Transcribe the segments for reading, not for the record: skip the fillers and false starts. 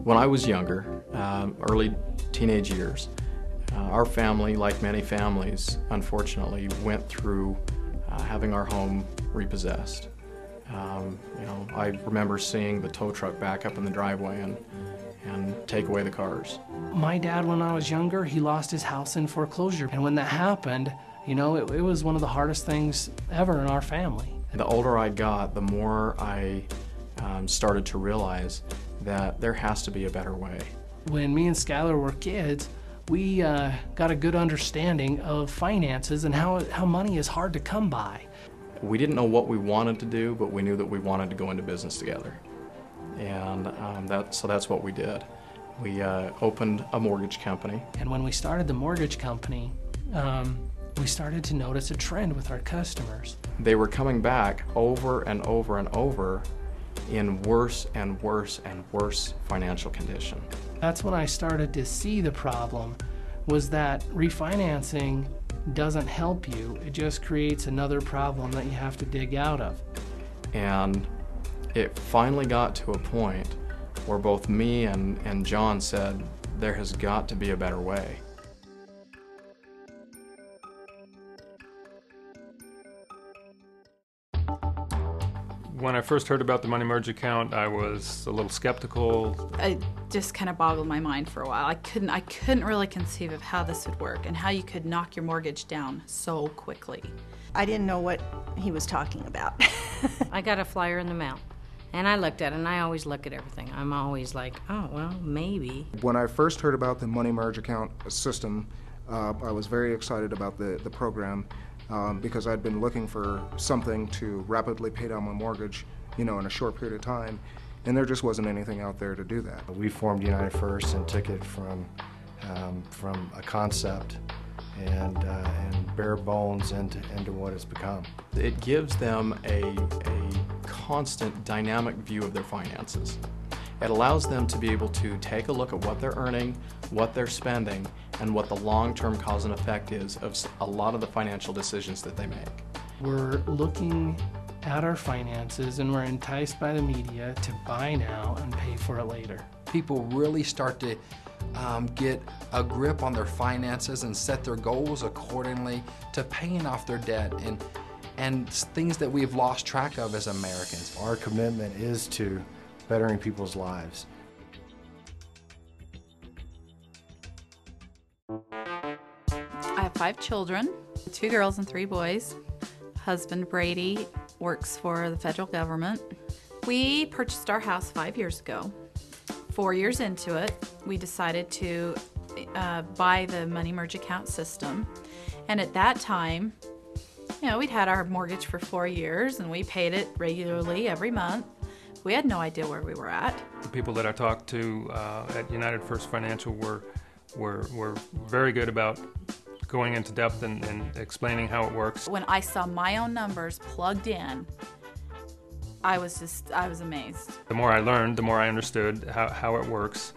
When I was younger, early teenage years, our family, like many families, unfortunately went through having our home repossessed. I remember seeing the tow truck back up in the driveway and take away the cars. My dad, when I was younger, he lost his house in foreclosure. And when that happened, it was one of the hardest things ever in our family. The older I got, the more I started to realize that there has to be a better way. When me and Skylar were kids, we got a good understanding of finances and how money is hard to come by. We didn't know what we wanted to do, but we knew that we wanted to go into business together. And so that's what we did. We opened a mortgage company. And when we started the mortgage company, we started to notice a trend with our customers. They were coming back over and over and over in worse and worse and worse financial condition. That's when I started to see the problem, was that refinancing doesn't help you. It just creates another problem that you have to dig out of. And it finally got to a point where both me and John said, there has got to be a better way. When I first heard about the Money Merge account, I was a little skeptical. It just kind of boggled my mind for a while. I couldn't really conceive of how this would work and how you could knock your mortgage down so quickly. I didn't know what he was talking about. I got a flyer in the mail, and I looked at it, and I always look at everything. I'm always like, oh, well, maybe. When I first heard about the Money Merge account system, I was very excited about the program. Because I'd been looking for something to rapidly pay down my mortgage, in a short period of time, and there just wasn't anything out there to do that. We formed United First and took it from a concept and bare bones into what it's become. It gives them a constant dynamic view of their finances. It allows them to be able to take a look at what they're earning, what they're spending, and what the long-term cause and effect is of a lot of the financial decisions that they make. We're looking at our finances and we're enticed by the media to buy now and pay for it later. People really start to get a grip on their finances and set their goals accordingly to paying off their debt and things that we've lost track of as Americans. Our commitment is to bettering people's lives. I have 5 children, 2 girls and 3 boys. Husband Brady works for the federal government. We purchased our house 5 years ago. 4 years into it, we decided to buy the Money Merge account system. And at that time, we'd had our mortgage for 4 years and we paid it regularly every month. We had no idea where we were at. The people that I talked to at United First Financial were very good about going into depth and explaining how it works. When I saw my own numbers plugged in, I was amazed. The more I learned, the more I understood how it works,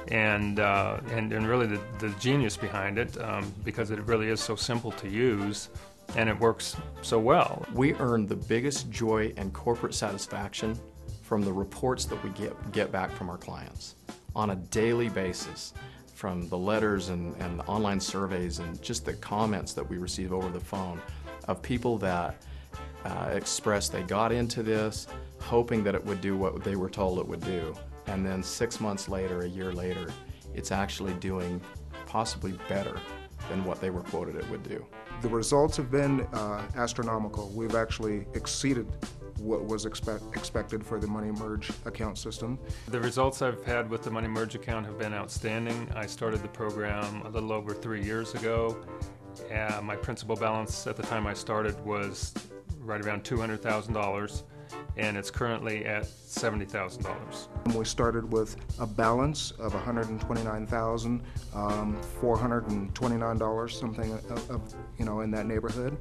and really the genius behind it, because it really is so simple to use, and it works so well. We earn the biggest joy and corporate satisfaction from the reports that we get back from our clients on a daily basis, from the letters and the online surveys and just the comments that we receive over the phone of people that express they got into this hoping that it would do what they were told it would do, and then 6 months later, a year later, it's actually doing possibly better than what they were quoted it would do. The results have been astronomical. We've actually exceeded what was expected for the Money Merge account system. The results I've had with the Money Merge account have been outstanding. I started the program a little over 3 years ago. My principal balance at the time I started was right around $200,000, and it's currently at $70,000. We started with a balance of $129,429, something in that neighborhood.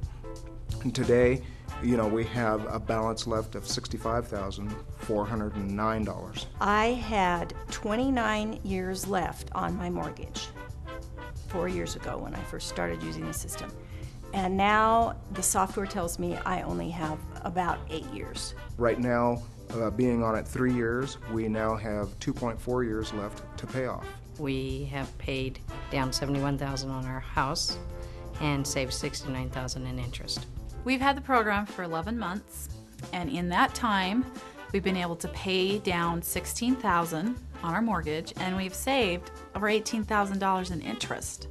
And today, we have a balance left of $65,409. I had 29 years left on my mortgage 4 years ago when I first started using the system. And now the software tells me I only have about 8 years. Right now, being on it 3 years, we now have 2.4 years left to pay off. We have paid down $71,000 on our house and saved $69,000 in interest. We've had the program for 11 months, and in that time, we've been able to pay down $16,000 on our mortgage, and we've saved over $18,000 in interest.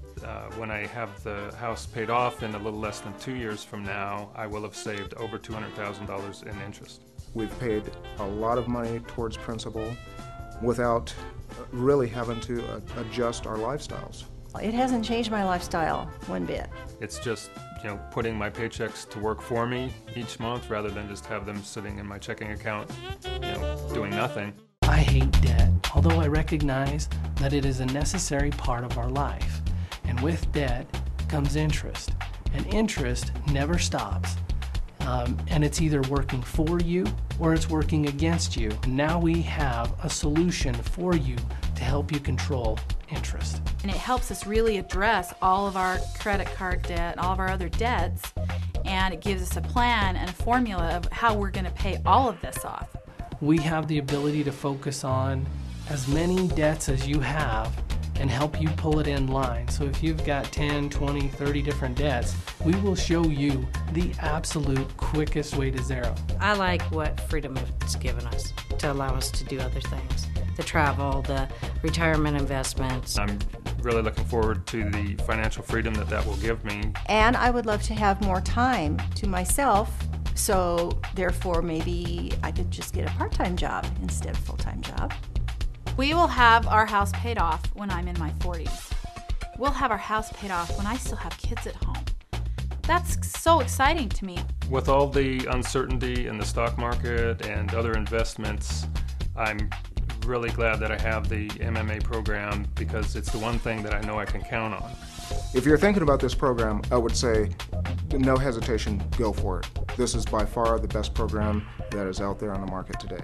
When I have the house paid off in a little less than 2 years from now, I will have saved over $200,000 in interest. We've paid a lot of money towards principal without really having to adjust our lifestyles. It hasn't changed my lifestyle one bit. It's just, putting my paychecks to work for me each month rather than just have them sitting in my checking account, doing nothing. I hate debt, although I recognize that it is a necessary part of our life. And with debt comes interest, and interest never stops. And it's either working for you or it's working against you. Now we have a solution for you to help you control interest. And it helps us really address all of our credit card debt, all of our other debts, and it gives us a plan and a formula of how we're going to pay all of this off. We have the ability to focus on as many debts as you have and help you pull it in line. So if you've got 10, 20, 30 different debts, we will show you the absolute quickest way to zero. I like what freedom has given us to allow us to do other things. The travel, the retirement investments. I'm really looking forward to the financial freedom that will give me. And I would love to have more time to myself, so therefore maybe I could just get a part-time job instead of a full-time job. We will have our house paid off when I'm in my 40s. We'll have our house paid off when I still have kids at home. That's so exciting to me. With all the uncertainty in the stock market and other investments, I'm really glad that I have the MMA program because it's the one thing that I know I can count on. If you're thinking about this program, I would say no hesitation, go for it. This is by far the best program that is out there on the market today.